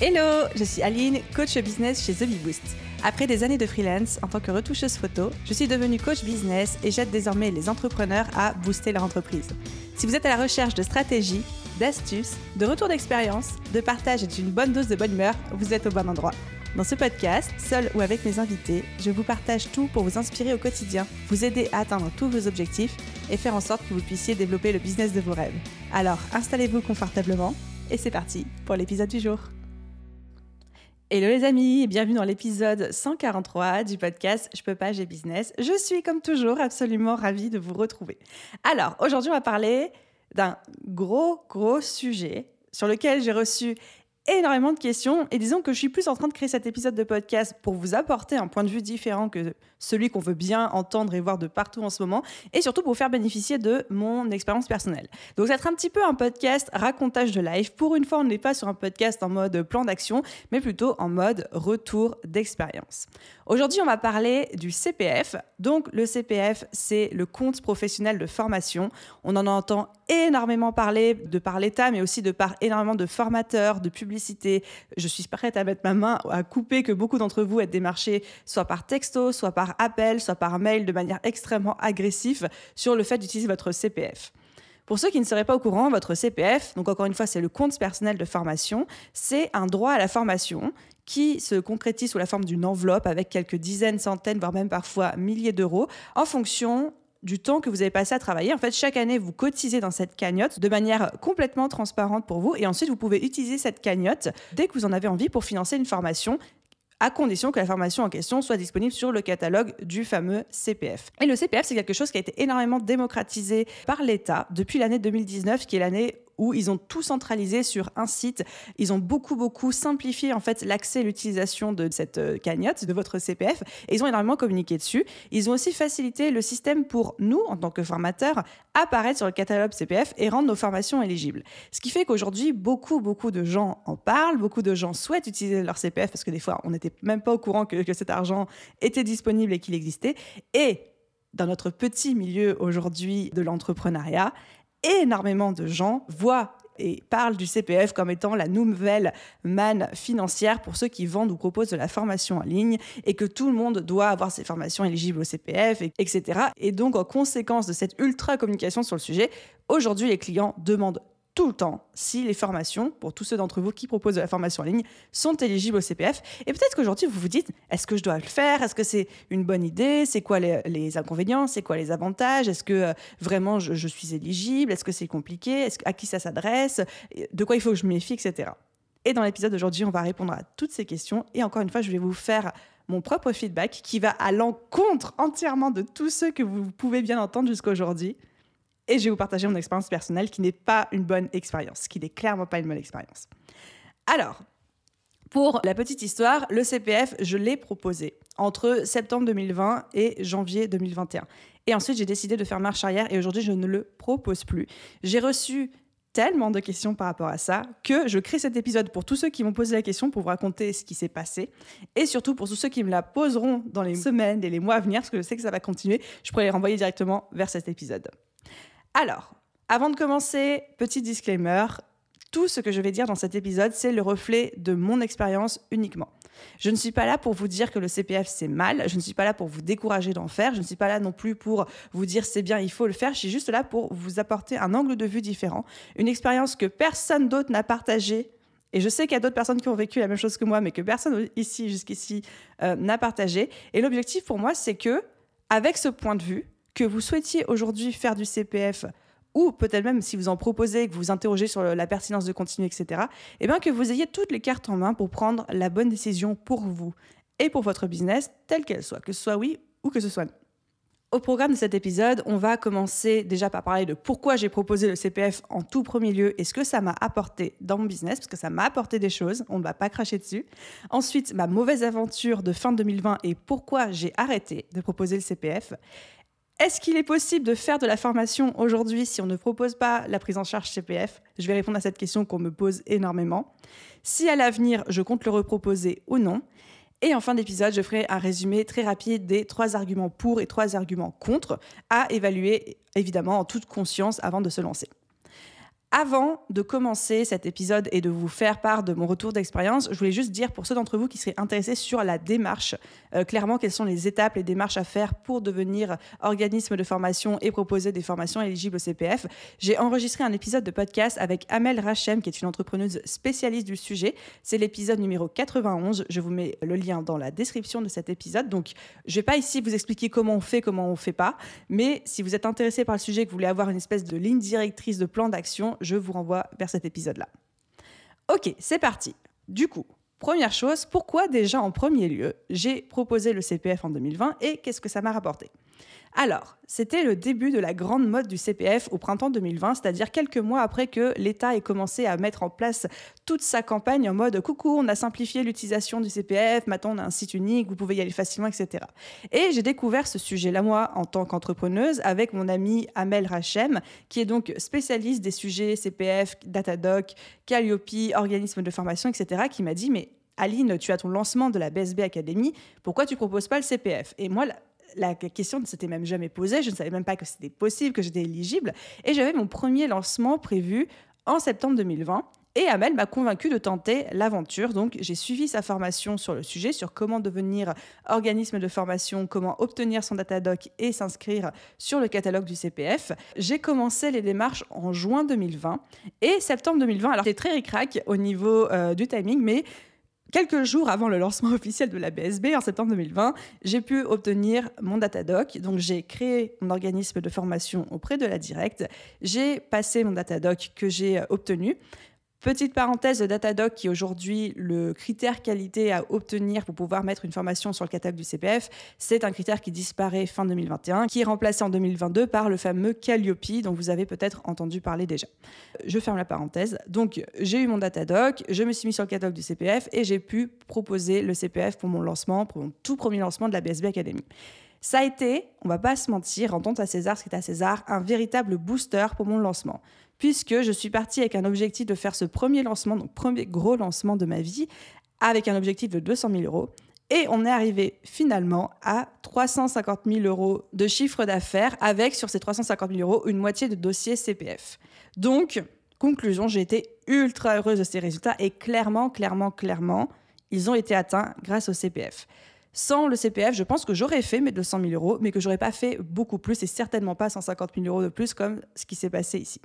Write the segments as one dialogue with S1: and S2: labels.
S1: Hello, je suis Aline, coach business chez The Bee Boost. Après des années de freelance en tant que retoucheuse photo, je suis devenue coach business et j'aide désormais les entrepreneurs à booster leur entreprise. Si vous êtes à la recherche de stratégies, d'astuces, de retours d'expérience, de partage et d'une bonne dose de bonne humeur, vous êtes au bon endroit. Dans ce podcast, seul ou avec mes invités, je vous partage tout pour vous inspirer au quotidien, vous aider à atteindre tous vos objectifs et faire en sorte que vous puissiez développer le business de vos rêves. Alors, installez-vous confortablement et c'est parti pour l'épisode du jour. Hello les amis et bienvenue dans l'épisode 143 du podcast Je peux pas, j'ai business. Je suis comme toujours absolument ravie de vous retrouver. Alors aujourd'hui on va parler d'un gros sujet sur lequel j'ai reçu énormément de questions et disons que je suis plus en train de créer cet épisode de podcast pour vous apporter un point de vue différent que celui qu'on veut bien entendre et voir de partout en ce moment et surtout pour vous faire bénéficier de mon expérience personnelle. Donc ça va être un petit peu un podcast racontage de life. Pour une fois, on n'est pas sur un podcast en mode plan d'action, mais plutôt en mode retour d'expérience. Aujourd'hui, on va parler du CPF. Donc le CPF, c'est le compte professionnel de formation. On en entend énormément parler de par l'État, mais aussi de par énormément de formateurs, de publicités. Je suis prête à mettre ma main à couper que beaucoup d'entre vous êtes démarchés soit par texto, soit par appel, soit par mail de manière extrêmement agressive sur le fait d'utiliser votre CPF. Pour ceux qui ne seraient pas au courant, votre CPF, donc encore une fois, c'est le compte personnel de formation, c'est un droit à la formation qui se concrétise sous la forme d'une enveloppe avec quelques dizaines, centaines, voire même parfois milliers d'euros en fonction du temps que vous avez passé à travailler. En fait, chaque année, vous cotisez dans cette cagnotte de manière complètement transparente pour vous et ensuite, vous pouvez utiliser cette cagnotte dès que vous en avez envie pour financer une formation à condition que la formation en question soit disponible sur le catalogue du fameux CPF. Et le CPF, c'est quelque chose qui a été énormément démocratisé par l'État depuis l'année 2019, qui est l'année où ils ont tout centralisé sur un site. Ils ont beaucoup simplifié en fait l'accès et l'utilisation de cette cagnotte, de votre CPF, et ils ont énormément communiqué dessus. Ils ont aussi facilité le système pour nous, en tant que formateurs, apparaître sur le catalogue CPF et rendre nos formations éligibles. Ce qui fait qu'aujourd'hui, beaucoup de gens en parlent, beaucoup de gens souhaitent utiliser leur CPF parce que des fois, on n'était même pas au courant que cet argent était disponible et qu'il existait. Et dans notre petit milieu aujourd'hui de l'entrepreneuriat, énormément de gens voient et parlent du CPF comme étant la nouvelle manne financière pour ceux qui vendent ou proposent de la formation en ligne et que tout le monde doit avoir ses formations éligibles au CPF, etc. Et donc, en conséquence de cette ultra communication sur le sujet, aujourd'hui, les clients demandent tout le temps si les formations, pour tous ceux d'entre vous qui proposent de la formation en ligne, sont éligibles au CPF. Et peut-être qu'aujourd'hui, vous vous dites, est-ce que je dois le faire? Est-ce que c'est une bonne idée? C'est quoi les inconvénients? C'est quoi les avantages? Est-ce que vraiment je suis éligible? Est-ce que c'est compliqué? À qui ça s'adresse? De quoi il faut que je me méfie, etc. Et dans l'épisode d'aujourd'hui, on va répondre à toutes ces questions. Et encore une fois, je vais vous faire mon propre feedback qui va à l'encontre entièrement de tous ceux que vous pouvez bien entendre jusqu'à aujourd'hui. Et je vais vous partager mon expérience personnelle qui n'est pas une bonne expérience, qui n'est clairement pas une bonne expérience. Alors, pour la petite histoire, le CPF, je l'ai proposé entre septembre 2020 et janvier 2021. Et ensuite, j'ai décidé de faire marche arrière et aujourd'hui, je ne le propose plus. J'ai reçu tellement de questions par rapport à ça que je crée cet épisode pour tous ceux qui m'ont posé la question pour vous raconter ce qui s'est passé et surtout pour tous ceux qui me la poseront dans les semaines et les mois à venir parce que je sais que ça va continuer. Je pourrais les renvoyer directement vers cet épisode. Alors, avant de commencer, petit disclaimer, tout ce que je vais dire dans cet épisode, c'est le reflet de mon expérience uniquement. Je ne suis pas là pour vous dire que le CPF c'est mal, je ne suis pas là pour vous décourager d'en faire, je ne suis pas là non plus pour vous dire c'est bien, il faut le faire, je suis juste là pour vous apporter un angle de vue différent, une expérience que personne d'autre n'a partagée. Et je sais qu'il y a d'autres personnes qui ont vécu la même chose que moi, mais que personne ici, jusqu'ici, n'a partagé. Et l'objectif pour moi, c'est que, avec ce point de vue, que vous souhaitiez aujourd'hui faire du CPF ou peut-être même si vous en proposez, que vous vous interrogez sur la pertinence de continuer, etc., eh bien que vous ayez toutes les cartes en main pour prendre la bonne décision pour vous et pour votre business, telle qu'elle soit, que ce soit oui ou que ce soit non. Au programme de cet épisode, on va commencer déjà par parler de pourquoi j'ai proposé le CPF en tout premier lieu et ce que ça m'a apporté dans mon business, parce que ça m'a apporté des choses, on ne va pas cracher dessus. Ensuite, ma mauvaise aventure de fin 2020 et pourquoi j'ai arrêté de proposer le CPF. Est-ce qu'il est possible de faire de la formation aujourd'hui si on ne propose pas la prise en charge CPF? Je vais répondre à cette question qu'on me pose énormément. Si à l'avenir, je compte le reproposer ou non. Et en fin d'épisode, je ferai un résumé très rapide des 3 arguments pour et 3 arguments contre à évaluer, évidemment, en toute conscience avant de se lancer. Avant de commencer cet épisode et de vous faire part de mon retour d'expérience, je voulais juste dire pour ceux d'entre vous qui seraient intéressés sur la démarche, clairement quelles sont les étapes, les démarches à faire pour devenir organisme de formation et proposer des formations éligibles au CPF. J'ai enregistré un épisode de podcast avec Amel Rachem, qui est une entrepreneuse spécialiste du sujet. C'est l'épisode numéro 91. Je vous mets le lien dans la description de cet épisode. Donc, je ne vais pas ici vous expliquer comment on fait pas. Mais si vous êtes intéressé par le sujet, que vous voulez avoir une espèce de ligne directrice de plan d'action, je vous renvoie vers cet épisode-là. Ok, c'est parti. Du coup, première chose, pourquoi déjà en premier lieu j'ai proposé le CPF en 2020 et qu'est-ce que ça m'a rapporté ? Alors, c'était le début de la grande mode du CPF au printemps 2020, c'est-à-dire quelques mois après que l'État ait commencé à mettre en place toute sa campagne en mode « Coucou, on a simplifié l'utilisation du CPF, maintenant on a un site unique, vous pouvez y aller facilement, etc. » Et j'ai découvert ce sujet-là, moi, en tant qu'entrepreneuse, avec mon amie Amel Rachem, qui est donc spécialiste des sujets CPF, Datadoc, Calliope, organismes de formation, etc., qui m'a dit « Mais Aline, tu as ton lancement de la BSB Academy, pourquoi tu ne proposes pas le CPF ?» Et moi, la question ne s'était même jamais posée, je ne savais même pas que c'était possible, que j'étais éligible. Et j'avais mon premier lancement prévu en septembre 2020. Et Amel m'a convaincue de tenter l'aventure. Donc, j'ai suivi sa formation sur le sujet, sur comment devenir organisme de formation, comment obtenir son Datadoc et s'inscrire sur le catalogue du CPF. J'ai commencé les démarches en juin 2020 et septembre 2020. Alors, c'était très ric-rac au niveau du timing, mais quelques jours avant le lancement officiel de la BSB, en septembre 2020, j'ai pu obtenir mon Datadoc. Donc, j'ai créé mon organisme de formation auprès de la Directe. J'ai passé mon Datadoc que j'ai obtenu. Petite parenthèse, le Datadoc qui est aujourd'hui le critère qualité à obtenir pour pouvoir mettre une formation sur le catalogue du CPF, c'est un critère qui disparaît fin 2021, qui est remplacé en 2022 par le fameux Calliope, dont vous avez peut-être entendu parler déjà. Je ferme la parenthèse. Donc, j'ai eu mon Datadoc, je me suis mis sur le catalogue du CPF et j'ai pu proposer le CPF pour mon lancement, pour mon tout premier lancement de la BSB Academy. Ça a été, on ne va pas se mentir, rendons à César ce qui est à César, un véritable booster pour mon lancement, puisque je suis partie avec un objectif de faire ce premier lancement, donc premier gros lancement de ma vie, avec un objectif de 200 000 euros. Et on est arrivé finalement à 350 000 euros de chiffre d'affaires, avec sur ces 350 000 euros une moitié de dossiers CPF. Donc, conclusion, j'ai été ultra heureuse de ces résultats et clairement, ils ont été atteints grâce au CPF. Sans le CPF, je pense que j'aurais fait mes 200 000 euros, mais que j'aurais pas fait beaucoup plus et certainement pas 150 000 euros de plus comme ce qui s'est passé ici.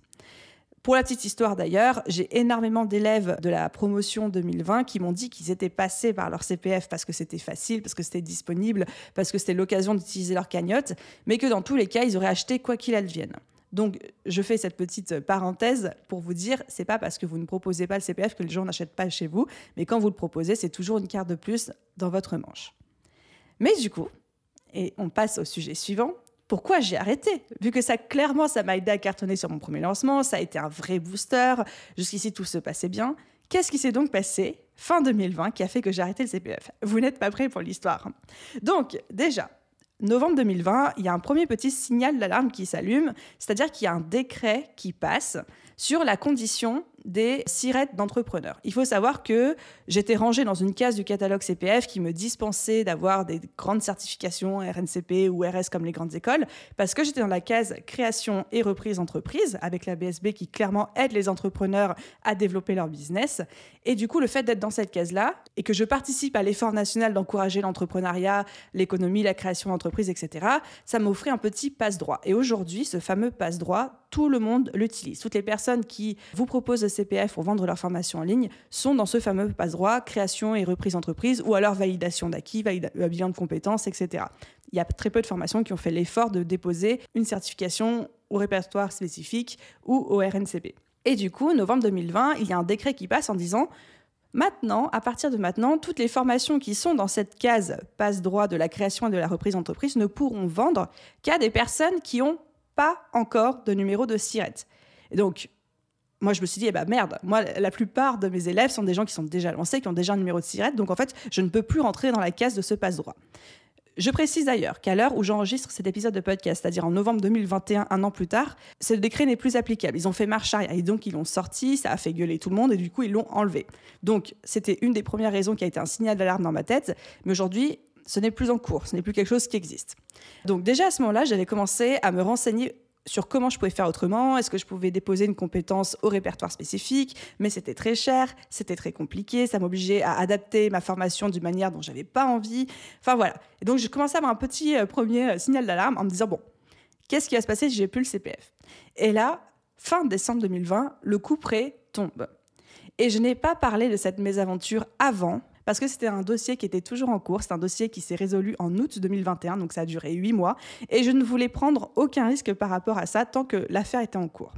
S1: Pour la petite histoire d'ailleurs, j'ai énormément d'élèves de la promotion 2020 qui m'ont dit qu'ils étaient passés par leur CPF parce que c'était facile, parce que c'était disponible, parce que c'était l'occasion d'utiliser leur cagnotte, mais que dans tous les cas, ils auraient acheté quoi qu'il advienne. Donc, je fais cette petite parenthèse pour vous dire, c'est pas parce que vous ne proposez pas le CPF que les gens n'achètent pas chez vous, mais quand vous le proposez, c'est toujours une carte de plus dans votre manche. Mais du coup, et on passe au sujet suivant, pourquoi j'ai arrêté ? Vu que ça m'a aidé à cartonner sur mon premier lancement, ça a été un vrai booster, jusqu'ici tout se passait bien. Qu'est-ce qui s'est donc passé fin 2020 qui a fait que j'ai arrêté le CPF ? Vous n'êtes pas prêts pour l'histoire. Donc déjà, novembre 2020, il y a un premier petit signal d'alarme qui s'allume, c'est-à-dire qu'il y a un décret qui passe sur la condition des SIRET d'entrepreneurs. Il faut savoir que j'étais rangée dans une case du catalogue CPF qui me dispensait d'avoir des grandes certifications RNCP ou RS comme les grandes écoles, parce que j'étais dans la case création et reprise d'entreprise, avec la BSB qui clairement aide les entrepreneurs à développer leur business. Et du coup, le fait d'être dans cette case-là, et que je participe à l'effort national d'encourager l'entrepreneuriat, l'économie, la création d'entreprise, etc., ça m'offrait un petit passe-droit. Et aujourd'hui, ce fameux passe-droit, tout le monde l'utilise. Toutes les personnes qui vous proposent le CPF pour vendre leur formation en ligne sont dans ce fameux passe-droit, création et reprise d'entreprise, ou alors validation d'acquis, bilan de compétences, etc. Il y a très peu de formations qui ont fait l'effort de déposer une certification au répertoire spécifique ou au RNCP. Et du coup, novembre 2020, il y a un décret qui passe en disant maintenant, à partir de maintenant, toutes les formations qui sont dans cette case passe-droit de la création et de la reprise d'entreprise ne pourront vendre qu'à des personnes qui n'ont pas encore de numéro de SIRET. Et donc, moi, je me suis dit, merde, moi, la plupart de mes élèves sont des gens qui sont déjà lancés, qui ont déjà un numéro de SIRET, donc en fait, je ne peux plus rentrer dans la case de ce passe-droit. Je précise d'ailleurs qu'à l'heure où j'enregistre cet épisode de podcast, c'est-à-dire en novembre 2021, un an plus tard, ce décret n'est plus applicable. Ils ont fait marche arrière et donc ils l'ont sorti, ça a fait gueuler tout le monde et du coup, ils l'ont enlevé. Donc, c'était une des premières raisons qui a été un signal d'alarme dans ma tête, mais aujourd'hui, ce n'est plus en cours, ce n'est plus quelque chose qui existe. Donc déjà à ce moment-là, j'avais commencé à me renseigner sur comment je pouvais faire autrement, est-ce que je pouvais déposer une compétence au répertoire spécifique, mais c'était très cher, c'était très compliqué, ça m'obligeait à adapter ma formation d'une manière dont j'avais pas envie. Enfin voilà. Et donc je commençais à avoir un petit premier signal d'alarme en me disant, bon, qu'est-ce qui va se passer si j'ai plus le CPF? Et là, fin décembre 2020, le coup près tombe. Et je n'ai pas parlé de cette mésaventure avant, parce que c'était un dossier qui était toujours en cours. C'est un dossier qui s'est résolu en août 2021, donc ça a duré 8 mois. Et je ne voulais prendre aucun risque par rapport à ça tant que l'affaire était en cours.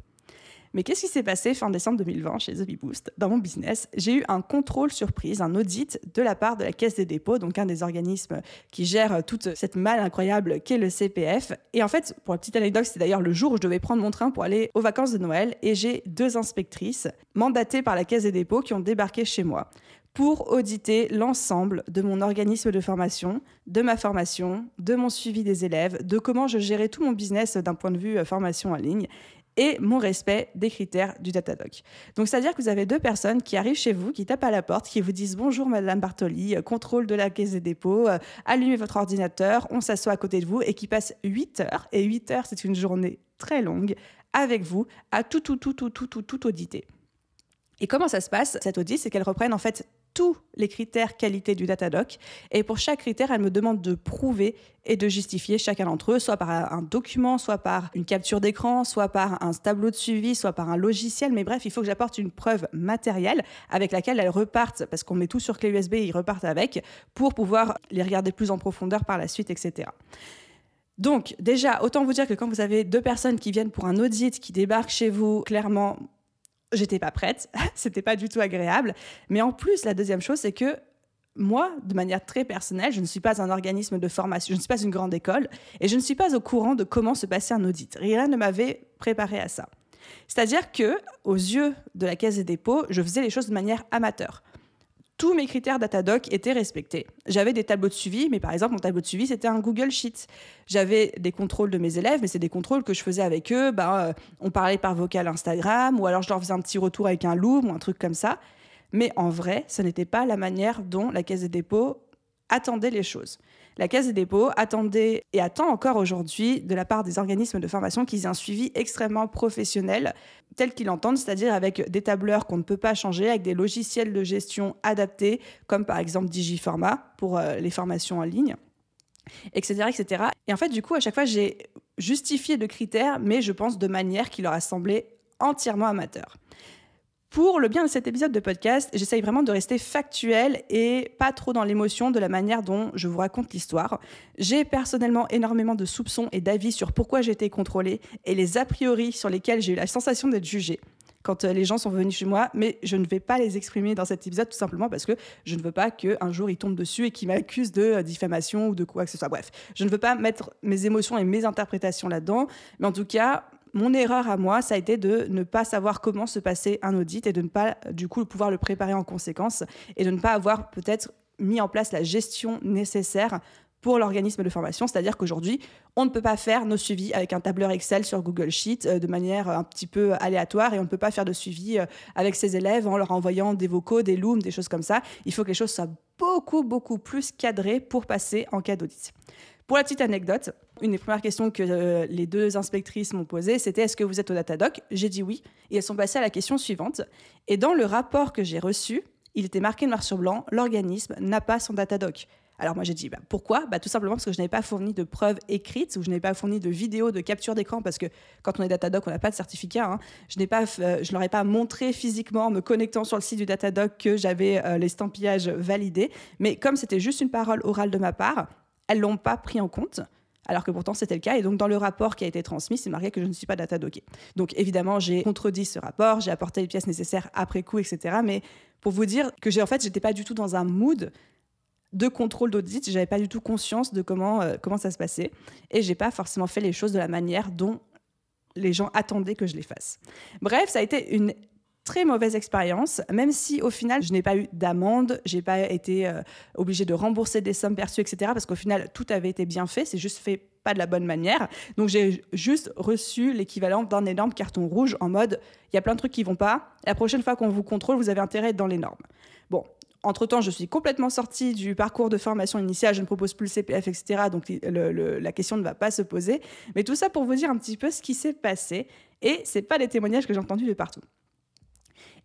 S1: Mais qu'est-ce qui s'est passé fin décembre 2020 chez The Bee Boost? Dans mon business, j'ai eu un contrôle surprise, un audit de la part de la Caisse des dépôts, donc un des organismes qui gère toute cette malle incroyable qu'est le CPF. Et en fait, pour la petite anecdote, c'était d'ailleurs le jour où je devais prendre mon train pour aller aux vacances de Noël. Et j'ai 2 inspectrices mandatées par la Caisse des dépôts qui ont débarqué chez moi pour auditer l'ensemble de mon organisme de formation, de ma formation, de mon suivi des élèves, de comment je gérais tout mon business d'un point de vue formation en ligne et mon respect des critères du Datadoc. Donc, c'est-à-dire que vous avez 2 personnes qui arrivent chez vous, qui tapent à la porte, qui vous disent « Bonjour Madame Bartoli, contrôle de la Caisse des dépôts, allumez votre ordinateur, on s'assoit à côté de vous » et qui passent 8 heures, et 8 heures, c'est une journée très longue, avec vous, à tout auditer. Et comment ça se passe, cette audit? C'est qu'elles reprennent en fait tous les critères qualité du Datadoc. Et pour chaque critère, elles me demandent de prouver et de justifier chacun d'entre eux, soit par un document, soit par une capture d'écran, soit par un tableau de suivi, soit par un logiciel. Mais bref, il faut que j'apporte une preuve matérielle avec laquelle elles repartent, parce qu'on met tout sur clé USB et ils repartent avec, pour pouvoir les regarder plus en profondeur par la suite, etc. Donc déjà, autant vous dire que quand vous avez 2 personnes qui viennent pour un audit, qui débarquent chez vous, clairement, j'étais pas prête, c'était pas du tout agréable. Mais en plus, la deuxième chose, c'est que moi, de manière très personnelle, je ne suis pas un organisme de formation, je ne suis pas une grande école et je ne suis pas au courant de comment se passait un audit. Rien ne m'avait préparé à ça. C'est-à-dire que, aux yeux de la Caisse des dépôts, je faisais les choses de manière amateur. Tous mes critères Datadoc étaient respectés. J'avais des tableaux de suivi, mais par exemple, mon tableau de suivi, c'était un Google Sheet. J'avais des contrôles de mes élèves, mais c'est des contrôles que je faisais avec eux. On parlait par vocal Instagram, ou alors je leur faisais un petit retour avec un Loom, ou un truc comme ça. Mais en vrai, ce n'était pas la manière dont la Caisse des dépôts attendait les choses. La Caisse des dépôts attendait et attend encore aujourd'hui de la part des organismes de formation qu'ils aient un suivi extrêmement professionnel tel qu'ils l'entendent, c'est-à-dire avec des tableurs qu'on ne peut pas changer, avec des logiciels de gestion adaptés, comme par exemple Digiformat pour les formations en ligne, etc., etc. Et en fait, du coup, à chaque fois, j'ai justifié de critères, mais je pense de manière qui leur a semblé entièrement amateur. Pour le bien de cet épisode de podcast, j'essaye vraiment de rester factuelle et pas trop dans l'émotion de la manière dont je vous raconte l'histoire. J'ai personnellement énormément de soupçons et d'avis sur pourquoi j'ai été contrôlée et les a priori sur lesquels j'ai eu la sensation d'être jugée quand les gens sont venus chez moi, mais je ne vais pas les exprimer dans cet épisode tout simplement parce que je ne veux pas qu'un jour ils tombent dessus et qu'ils m'accusent de diffamation ou de quoi que ce soit. Bref, je ne veux pas mettre mes émotions et mes interprétations là-dedans, mais en tout cas, mon erreur à moi, ça a été de ne pas savoir comment se passait un audit et de ne pas, du coup, pouvoir le préparer en conséquence et de ne pas avoir peut-être mis en place la gestion nécessaire pour l'organisme de formation. C'est-à-dire qu'aujourd'hui, on ne peut pas faire nos suivis avec un tableur Excel sur Google Sheet de manière un petit peu aléatoire et on ne peut pas faire de suivi avec ses élèves en leur envoyant des vocaux, des looms, des choses comme ça. Il faut que les choses soient beaucoup plus cadrées pour passer en cas d'audit. Pour la petite anecdote, une des premières questions que les 2 inspectrices m'ont posées, c'était « Est-ce que vous êtes au Datadoc ?» J'ai dit oui. Et elles sont passées à la question suivante. Et dans le rapport que j'ai reçu, il était marqué noir sur blanc « L'organisme n'a pas son Datadoc ». Alors moi j'ai dit pourquoi ? Tout simplement parce que je n'avais pas fourni de preuves écrites ou je n'avais pas fourni de vidéos de capture d'écran parce que quand on est Datadoc, on n'a pas de certificat. Je ne leur ai pas montré physiquement en me connectant sur le site du Datadoc que j'avais l'estampillage validé. Mais comme c'était juste une parole orale de ma part, elles ne l'ont pas pris en compte, alors que pourtant c'était le cas. Et donc dans le rapport qui a été transmis, c'est marqué que je ne suis pas datadocké. Donc évidemment, j'ai contredit ce rapport, j'ai apporté les pièces nécessaires après coup, etc. Mais pour vous dire que j'étais pas du tout dans un mood de contrôle d'audit, j'avais pas du tout conscience de comment ça se passait. Et j'ai pas forcément fait les choses de la manière dont les gens attendaient que je les fasse. Bref, ça a été une très mauvaise expérience, même si au final, je n'ai pas eu d'amende, j'ai pas été obligée de rembourser des sommes perçues, etc. Parce qu'au final, tout avait été bien fait, c'est juste fait pas de la bonne manière. Donc j'ai juste reçu l'équivalent d'un énorme carton rouge en mode, il y a plein de trucs qui vont pas, la prochaine fois qu'on vous contrôle, vous avez intérêt à être dans les normes. Bon, entre-temps, je suis complètement sortie du parcours de formation initiale, je ne propose plus le CPF, etc. Donc la question ne va pas se poser. Mais tout ça pour vous dire un petit peu ce qui s'est passé. Et ce n'est pas les témoignages que j'ai entendus de partout.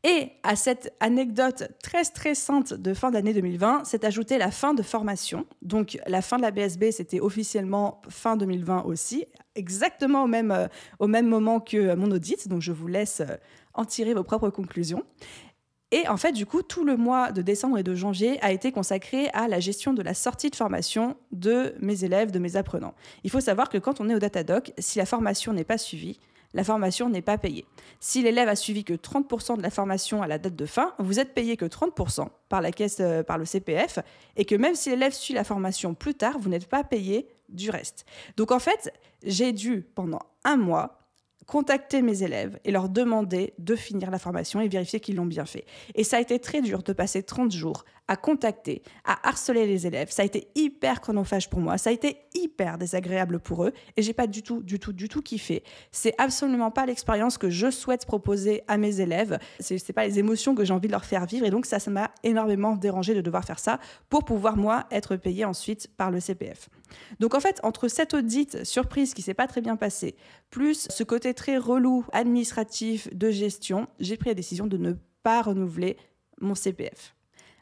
S1: Et à cette anecdote très stressante de fin d'année 2020, s'est ajoutée la fin de formation. Donc la fin de la BSB, c'était officiellement fin 2020 aussi, exactement au même moment que mon audit. Donc je vous laisse en tirer vos propres conclusions. Et en fait, du coup, tout le mois de décembre et de janvier a été consacré à la gestion de la sortie de formation de mes élèves, de mes apprenants. Il faut savoir que quand on est au Datadoc, si la formation n'est pas suivie, la formation n'est pas payée. Si l'élève a suivi que 30% de la formation à la date de fin, vous êtes payé que 30% par la caisse, par le CPF, et que même si l'élève suit la formation plus tard, vous n'êtes pas payé du reste. Donc en fait, j'ai dû, pendant un mois, contacter mes élèves et leur demander de finir la formation et vérifier qu'ils l'ont bien fait. Et ça a été très dur de passer 30 jours à contacter, à harceler les élèves. Ça a été hyper chronophage pour moi, ça a été hyper désagréable pour eux et j'ai pas du tout kiffé. C'est absolument pas l'expérience que je souhaite proposer à mes élèves. C'est pas les émotions que j'ai envie de leur faire vivre et donc ça m'a énormément dérangé de devoir faire ça pour pouvoir, moi, être payée ensuite par le CPF. Donc en fait, entre cette audit surprise qui s'est pas très bien passé, plus ce côté très relou administratif de gestion, j'ai pris la décision de ne pas renouveler mon CPF.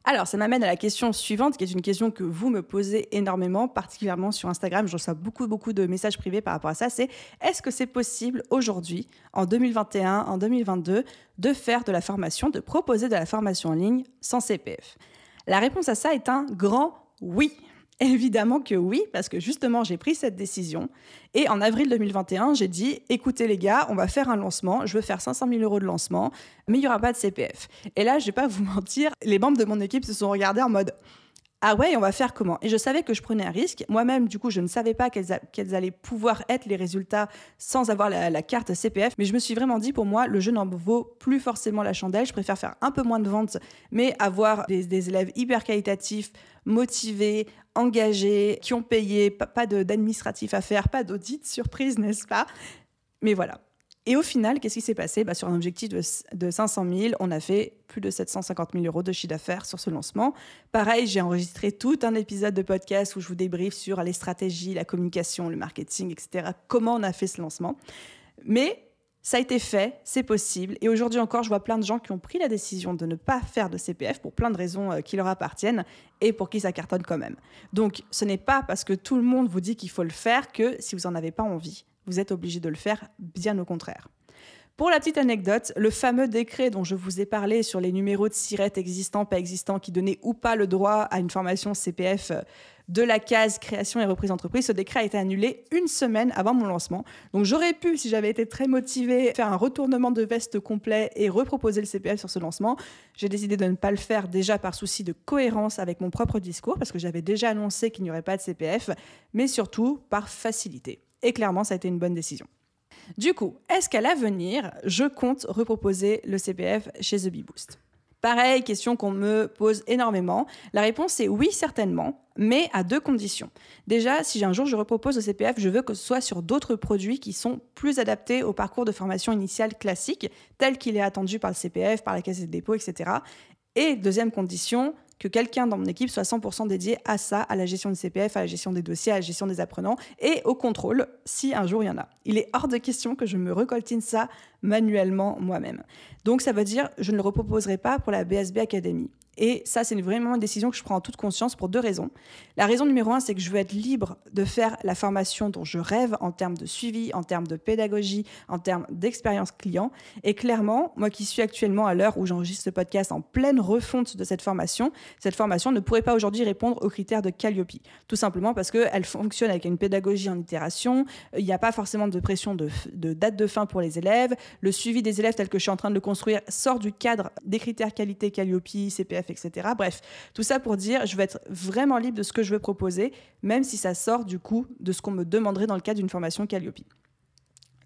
S1: Alors, ça m'amène à la question suivante, qui est une question que vous me posez énormément, particulièrement sur Instagram. Je reçois beaucoup de messages privés par rapport à ça. C'est, est-ce que c'est possible aujourd'hui, en 2021, en 2022, de faire de la formation, de proposer de la formation en ligne sans CPF? La réponse à ça est un grand oui. Évidemment que oui, parce que justement, j'ai pris cette décision. Et en avril 2021, j'ai dit, écoutez les gars, on va faire un lancement. Je veux faire 500 000 € de lancement, mais il n'y aura pas de CPF. Et là, je ne vais pas vous mentir, les membres de mon équipe se sont regardés en mode, ah ouais, on va faire comment? Et je savais que je prenais un risque. Moi-même, du coup, je ne savais pas quels allaient pouvoir être les résultats sans avoir la carte CPF. Mais je me suis vraiment dit, pour moi, le jeu n'en vaut plus forcément la chandelle. Je préfère faire un peu moins de ventes, mais avoir des élèves hyper qualitatifs, motivés, engagés, qui ont payé, pas d'administratif à faire, pas d'audit surprise, n'est-ce pas? Mais voilà. Et au final, qu'est-ce qui s'est passé? Sur un objectif de 500 000, on a fait plus de 750 000 € de chiffre d'affaires sur ce lancement. Pareil, j'ai enregistré tout un épisode de podcast où je vous débriefe sur les stratégies, la communication, le marketing, etc. Comment on a fait ce lancement. Mais ça a été fait, c'est possible. Et aujourd'hui encore, je vois plein de gens qui ont pris la décision de ne pas faire de CPF pour plein de raisons qui leur appartiennent et pour qui ça cartonne quand même. Donc, ce n'est pas parce que tout le monde vous dit qu'il faut le faire que si vous n'en avez pas envie, vous êtes obligé de le faire, bien au contraire. Pour la petite anecdote, le fameux décret dont je vous ai parlé sur les numéros de SIRET existants, pas existants, qui donnaient ou pas le droit à une formation CPF de la case création et reprise d'entreprise, ce décret a été annulé une semaine avant mon lancement. Donc j'aurais pu, si j'avais été très motivée, faire un retournement de veste complet et reproposer le CPF sur ce lancement. J'ai décidé de ne pas le faire déjà par souci de cohérence avec mon propre discours, parce que j'avais déjà annoncé qu'il n'y aurait pas de CPF, mais surtout par facilité. Et clairement, ça a été une bonne décision. Du coup, est-ce qu'à l'avenir, je compte reproposer le CPF chez The Bee Boost? Pareil, question qu'on me pose énormément. La réponse est oui, certainement, mais à deux conditions. Déjà, si un jour je repropose le CPF, je veux que ce soit sur d'autres produits qui sont plus adaptés au parcours de formation initiale classique, tel qu'il est attendu par le CPF, par la Caisse des dépôts, etc. Et deuxième condition, que quelqu'un dans mon équipe soit 100% dédié à ça, à la gestion du CPF, à la gestion des dossiers, à la gestion des apprenants et au contrôle, si un jour il y en a. Il est hors de question que je me recoltine ça manuellement moi-même. Donc ça veut dire que je ne le reproposerai pas pour la BSB Academy. Et ça, c'est vraiment une décision que je prends en toute conscience pour deux raisons. La raison numéro 1, c'est que je veux être libre de faire la formation dont je rêve en termes de suivi, en termes de pédagogie, en termes d'expérience client. Et clairement, moi qui suis actuellement à l'heure où j'enregistre ce podcast en pleine refonte de cette formation ne pourrait pas aujourd'hui répondre aux critères de Calliope. Tout simplement parce qu'elle fonctionne avec une pédagogie en itération, il n'y a pas forcément de pression de date de fin pour les élèves, le suivi des élèves tel que je suis en train de le construire sort du cadre des critères qualité Calliope, CPF, etc. Bref, tout ça pour dire, je veux être vraiment libre de ce que je veux proposer, même si ça sort du coup de ce qu'on me demanderait dans le cadre d'une formation Calliope.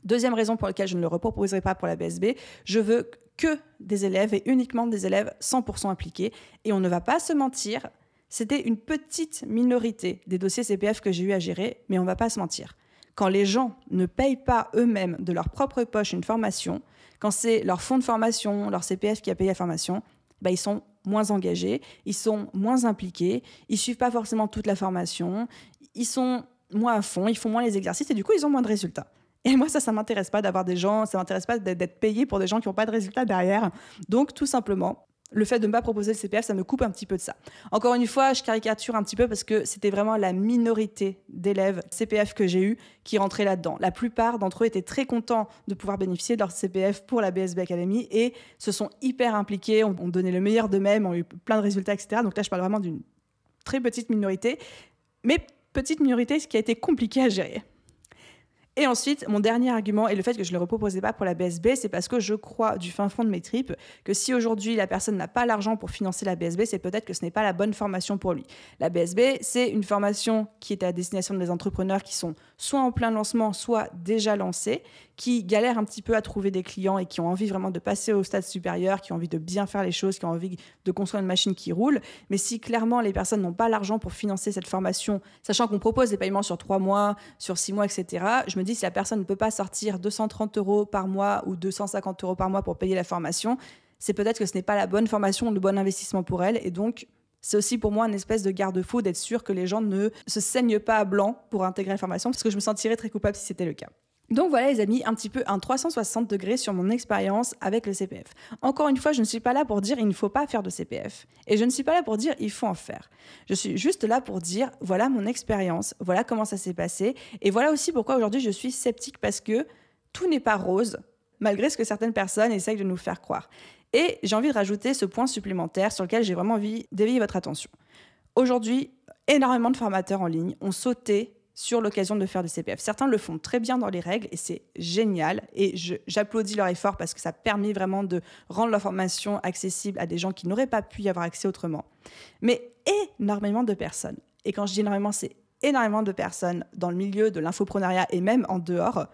S1: Deuxième raison pour laquelle je ne le reproposerai pas pour la BSB, je veux que des élèves et uniquement des élèves 100% impliqués. Et on ne va pas se mentir, c'était une petite minorité des dossiers CPF que j'ai eu à gérer, mais on ne va pas se mentir. Quand les gens ne payent pas eux-mêmes de leur propre poche une formation, quand c'est leur fonds de formation, leur CPF qui a payé la formation, ils sont moins engagés, ils sont moins impliqués, ils suivent pas forcément toute la formation, ils sont moins à fond, ils font moins les exercices et du coup, ils ont moins de résultats. Et moi, ça m'intéresse pas d'avoir des gens, ça m'intéresse pas d'être payé pour des gens qui n'ont pas de résultats derrière. Donc, tout simplement, le fait de ne pas proposer le CPF, ça me coupe un petit peu de ça. Encore une fois, je caricature un petit peu parce que c'était vraiment la minorité d'élèves CPF que j'ai eu qui rentraient là-dedans. La plupart d'entre eux étaient très contents de pouvoir bénéficier de leur CPF pour la BSB Academy et se sont hyper impliqués, ont donné le meilleur d'eux-mêmes, ont eu plein de résultats, etc. Donc là, je parle vraiment d'une très petite minorité, mais petite minorité, ce qui a été compliqué à gérer. Et ensuite, mon dernier argument, et le fait que je ne le reproposais pas pour la BSB, c'est parce que je crois du fin fond de mes tripes que si aujourd'hui la personne n'a pas l'argent pour financer la BSB, c'est peut-être que ce n'est pas la bonne formation pour lui. La BSB, c'est une formation qui est à destination des entrepreneurs qui sont soit en plein lancement, soit déjà lancés, qui galèrent un petit peu à trouver des clients et qui ont envie vraiment de passer au stade supérieur, qui ont envie de bien faire les choses, qui ont envie de construire une machine qui roule. Mais si clairement les personnes n'ont pas l'argent pour financer cette formation, sachant qu'on propose des paiements sur 3 mois, sur 6 mois, etc., je me dis si la personne ne peut pas sortir 230 € par mois ou 250 € par mois pour payer la formation, c'est peut-être que ce n'est pas la bonne formation ou le bon investissement pour elle. Et donc, c'est aussi pour moi une espèce de garde-fou d'être sûr que les gens ne se saignent pas à blanc pour intégrer la formation, parce que je me sentirais très coupable si c'était le cas. Donc voilà les amis, un petit peu un 360 degrés sur mon expérience avec le CPF. Encore une fois, je ne suis pas là pour dire il ne faut pas faire de CPF. Et je ne suis pas là pour dire il faut en faire. Je suis juste là pour dire voilà mon expérience, voilà comment ça s'est passé. Et voilà aussi pourquoi aujourd'hui je suis sceptique, parce que tout n'est pas rose, malgré ce que certaines personnes essayent de nous faire croire. Et j'ai envie de rajouter ce point supplémentaire sur lequel j'ai vraiment envie d'éveiller votre attention. Aujourd'hui, énormément de formateurs en ligne ont sauté sur l'occasion de faire du CPF. Certains le font très bien dans les règles et c'est génial. Et j'applaudis leur effort parce que ça permet vraiment de rendre leur formation accessible à des gens qui n'auraient pas pu y avoir accès autrement. Mais énormément de personnes, et quand je dis énormément, c'est énormément de personnes dans le milieu de l'infopreneuriat et même en dehors,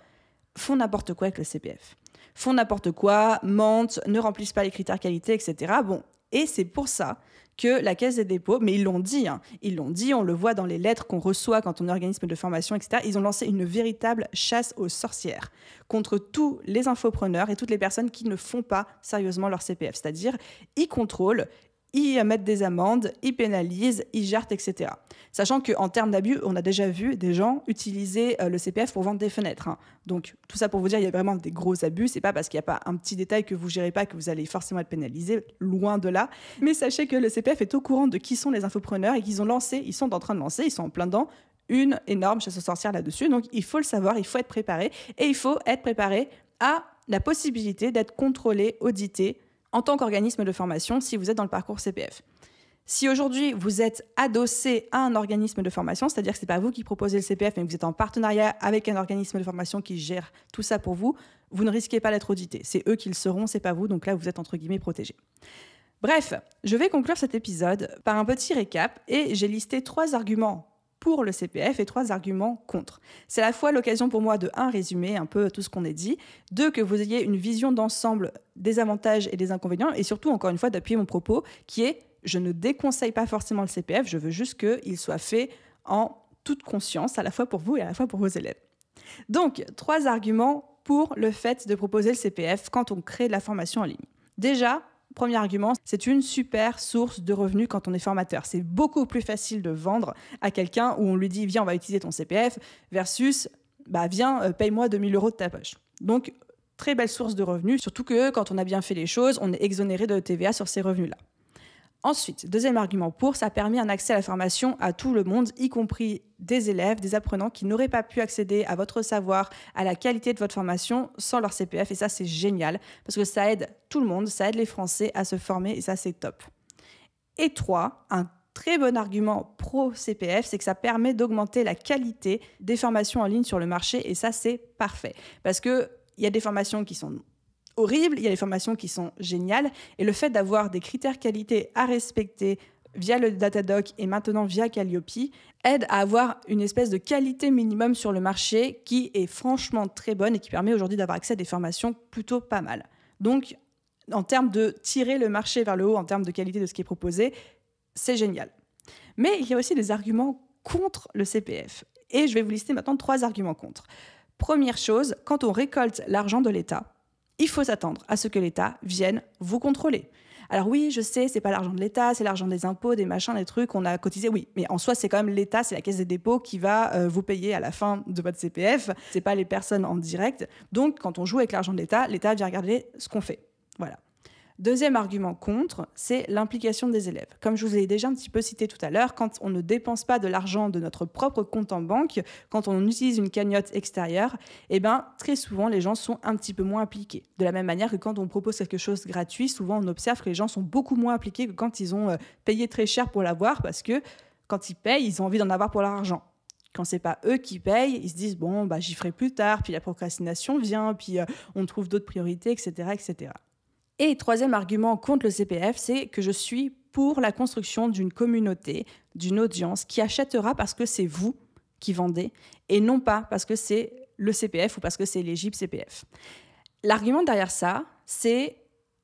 S1: font n'importe quoi avec le CPF. Font n'importe quoi, mentent, ne remplissent pas les critères qualité, etc. Bon, et c'est pour ça que la Caisse des dépôts, mais ils l'ont dit, on le voit dans les lettres qu'on reçoit quand on est organisme de formation, etc., ils ont lancé une véritable chasse aux sorcières contre tous les infopreneurs et toutes les personnes qui ne font pas sérieusement leur CPF. C'est-à-dire, ils contrôlent, ils mettent des amendes, ils pénalisent, ils jartent, etc. Sachant qu'en termes d'abus, on a déjà vu des gens utiliser le CPF pour vendre des fenêtres. Donc, tout ça pour vous dire, il y a vraiment des gros abus. C'est pas parce qu'il n'y a pas un petit détail que vous ne gérez pas que vous allez forcément être pénalisé, loin de là. Mais sachez que le CPF est au courant de qui sont les infopreneurs et qu'ils ils sont en train de lancer, ils sont en plein dedans, une énorme chasse aux sorcières là-dessus. Donc, il faut le savoir, il faut être préparé. Et il faut être préparé à la possibilité d'être contrôlé, audité, en tant qu'organisme de formation si vous êtes dans le parcours CPF. Si aujourd'hui vous êtes adossé à un organisme de formation, c'est-à-dire que ce n'est pas vous qui proposez le CPF, mais que vous êtes en partenariat avec un organisme de formation qui gère tout ça pour vous, vous ne risquez pas d'être audité. C'est eux qui le seront, c'est pas vous, donc là vous êtes entre guillemets protégé. Bref, je vais conclure cet épisode par un petit récap et j'ai listé 3 arguments pour le CPF et 3 arguments contre. C'est à la fois l'occasion pour moi de 1. Résumer un peu tout ce qu'on a dit, 2. que vous ayez une vision d'ensemble des avantages et des inconvénients, et surtout, encore une fois, d'appuyer mon propos qui est je ne déconseille pas forcément le CPF, je veux juste qu'il soit fait en toute conscience, à la fois pour vous et à la fois pour vos élèves. Donc, 3 arguments pour le fait de proposer le CPF quand on crée de la formation en ligne. Déjà, premier argument, c'est une super source de revenus quand on est formateur. C'est beaucoup plus facile de vendre à quelqu'un où on lui dit « Viens, on va utiliser ton CPF » versus « Viens, paye-moi 2 000 € de ta poche ». Donc, très belle source de revenus, surtout que quand on a bien fait les choses, on est exonéré de TVA sur ces revenus-là. Ensuite, deuxième argument pour, ça a permis un accès à la formation à tout le monde, y compris des élèves, des apprenants qui n'auraient pas pu accéder à votre savoir, à la qualité de votre formation sans leur CPF. Et ça, c'est génial parce que ça aide tout le monde, ça aide les Français à se former et ça, c'est top. Et 3, un très bon argument pro-CPF, c'est que ça permet d'augmenter la qualité des formations en ligne sur le marché et ça, c'est parfait. Parce qu'il y a des formations qui sont horribles, il y a des formations qui sont géniales et le fait d'avoir des critères qualité à respecter via le Datadoc et maintenant via Calliope aide à avoir une espèce de qualité minimum sur le marché qui est franchement très bonne et qui permet aujourd'hui d'avoir accès à des formations plutôt pas mal. Donc, en termes de tirer le marché vers le haut, en termes de qualité de ce qui est proposé, c'est génial. Mais il y a aussi des arguments contre le CPF et je vais vous lister maintenant 3 arguments contre. Première chose, quand on récolte l'argent de l'État, il faut s'attendre à ce que l'État vienne vous contrôler. Alors oui, je sais, c'est pas l'argent de l'État, c'est l'argent des impôts, des machins, des trucs, on a cotisé, oui. Mais en soi, c'est quand même l'État, c'est la Caisse des dépôts qui va vous payer à la fin de votre CPF. C'est pas les personnes en direct. Donc, quand on joue avec l'argent de l'État vient regarder ce qu'on fait. Voilà. Deuxième argument contre, c'est l'implication des élèves. Comme je vous ai déjà un petit peu cité tout à l'heure, quand on ne dépense pas de l'argent de notre propre compte en banque, quand on utilise une cagnotte extérieure, très souvent, les gens sont un petit peu moins impliqués. De la même manière que quand on propose quelque chose gratuit, souvent on observe que les gens sont beaucoup moins impliqués que quand ils ont payé très cher pour l'avoir, parce que quand ils payent, ils ont envie d'en avoir pour leur argent. Quand c'est pas eux qui payent, ils se disent j'y ferai plus tard, puis la procrastination vient, puis on trouve d'autres priorités, etc., etc. Et troisième argument contre le CPF, c'est que je suis pour la construction d'une communauté, d'une audience qui achètera parce que c'est vous qui vendez et non pas parce que c'est le CPF ou parce que c'est éligible CPF. L'argument derrière ça, c'est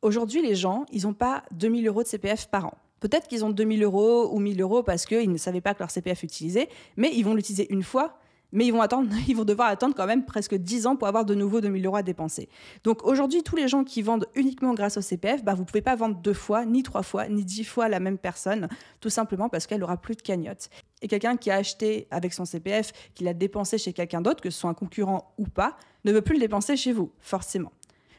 S1: aujourd'hui les gens, ils n'ont pas 2 000 € de CPF par an. Peut-être qu'ils ont 2 000 € ou 1 000 € parce qu'ils ne savaient pas que leur CPF utilisait, mais ils vont l'utiliser une fois. Mais ils vont devoir attendre quand même presque 10 ans pour avoir de nouveau 2 000 € à dépenser. Donc aujourd'hui, tous les gens qui vendent uniquement grâce au CPF, vous ne pouvez pas vendre 2 fois, ni 3 fois, ni 10 fois la même personne, tout simplement parce qu'elle n'aura plus de cagnotte. Et quelqu'un qui a acheté avec son CPF, qui l'a dépensé chez quelqu'un d'autre, que ce soit un concurrent ou pas, ne veut plus le dépenser chez vous, forcément.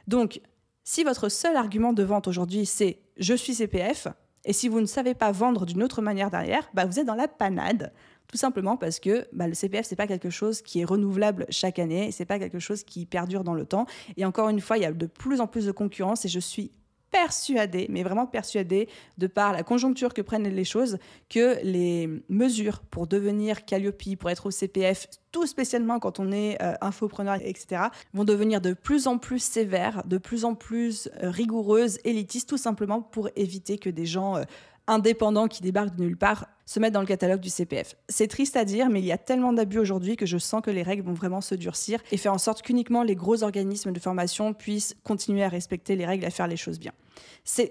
S1: Donc, si votre seul argument de vente aujourd'hui, c'est « je suis CPF », et si vous ne savez pas vendre d'une autre manière derrière, vous êtes dans la panade. Tout simplement parce que le CPF, ce n'est pas quelque chose qui est renouvelable chaque année, ce n'est pas quelque chose qui perdure dans le temps. Et encore une fois, il y a de plus en plus de concurrence et je suis persuadée, mais vraiment persuadée, de par la conjoncture que prennent les choses, que les mesures pour devenir Calliope, pour être au CPF, tout spécialement quand on est infopreneur, etc., vont devenir de plus en plus sévères, de plus en plus rigoureuses, élitistes, tout simplement pour éviter que des gens indépendants qui débarquent de nulle part se mettent dans le catalogue du CPF. C'est triste à dire, mais il y a tellement d'abus aujourd'hui que je sens que les règles vont vraiment se durcir et faire en sorte qu'uniquement les gros organismes de formation puissent continuer à respecter les règles et à faire les choses bien.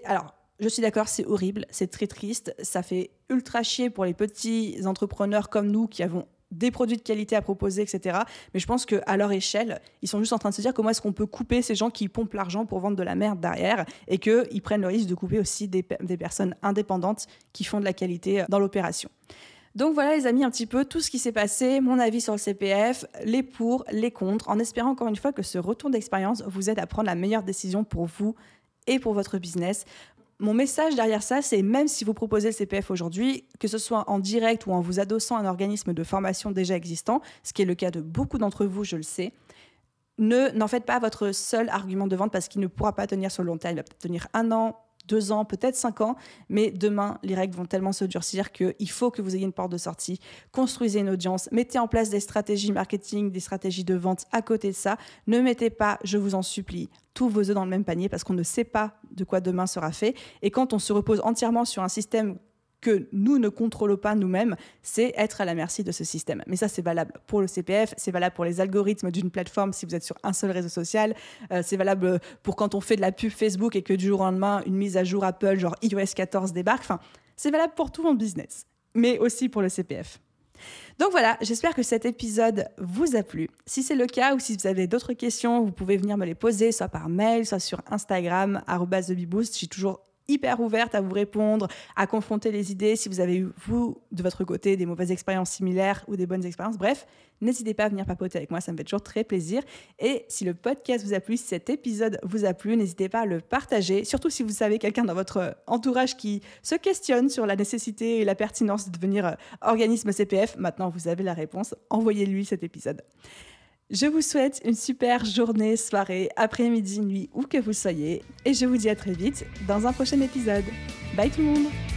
S1: Alors, je suis d'accord, c'est horrible, c'est très triste, ça fait ultra chier pour les petits entrepreneurs comme nous qui avons des produits de qualité à proposer, etc. Mais je pense qu'à leur échelle, ils sont juste en train de se dire comment est-ce qu'on peut couper ces gens qui pompent l'argent pour vendre de la merde derrière et qu'ils prennent le risque de couper aussi des personnes indépendantes qui font de la qualité dans l'opération. Donc voilà les amis, un petit peu tout ce qui s'est passé, mon avis sur le CPF, les pour, les contre, en espérant encore une fois que ce retour d'expérience vous aide à prendre la meilleure décision pour vous et pour votre business. Mon message derrière ça, c'est même si vous proposez le CPF aujourd'hui, que ce soit en direct ou en vous adossant à un organisme de formation déjà existant, ce qui est le cas de beaucoup d'entre vous, je le sais, n'en faites pas votre seul argument de vente parce qu'il ne pourra pas tenir sur le long terme. Il va peut-être tenir 1 an, 2 ans, peut-être 5 ans, mais demain, les règles vont tellement se durcir qu'il faut que vous ayez une porte de sortie. Construisez une audience, mettez en place des stratégies marketing, des stratégies de vente à côté de ça. Ne mettez pas, je vous en supplie, tous vos œufs dans le même panier parce qu'on ne sait pas de quoi demain sera fait. Et quand on se repose entièrement sur un système que nous ne contrôlons pas nous-mêmes, c'est être à la merci de ce système. Mais ça, c'est valable pour le CPF, c'est valable pour les algorithmes d'une plateforme si vous êtes sur un seul réseau social, c'est valable pour quand on fait de la pub Facebook et que du jour au lendemain, une mise à jour Apple, genre iOS 14 débarque. Enfin, c'est valable pour tout mon business, mais aussi pour le CPF. Donc voilà, j'espère que cet épisode vous a plu. Si c'est le cas ou si vous avez d'autres questions, vous pouvez venir me les poser, soit par mail, soit sur Instagram, @TheBeBoost. Je suis toujours hyper ouverte à vous répondre, à confronter les idées. Si vous avez eu, vous, de votre côté, des mauvaises expériences similaires ou des bonnes expériences, bref, n'hésitez pas à venir papoter avec moi, ça me fait toujours très plaisir. Et si le podcast vous a plu, si cet épisode vous a plu, n'hésitez pas à le partager, surtout si vous savez quelqu'un dans votre entourage qui se questionne sur la nécessité et la pertinence de devenir organisme CPF. Maintenant, vous avez la réponse, envoyez-lui cet épisode. Je vous souhaite une super journée, soirée, après-midi, nuit, où que vous soyez. Et je vous dis à très vite dans un prochain épisode. Bye tout le monde!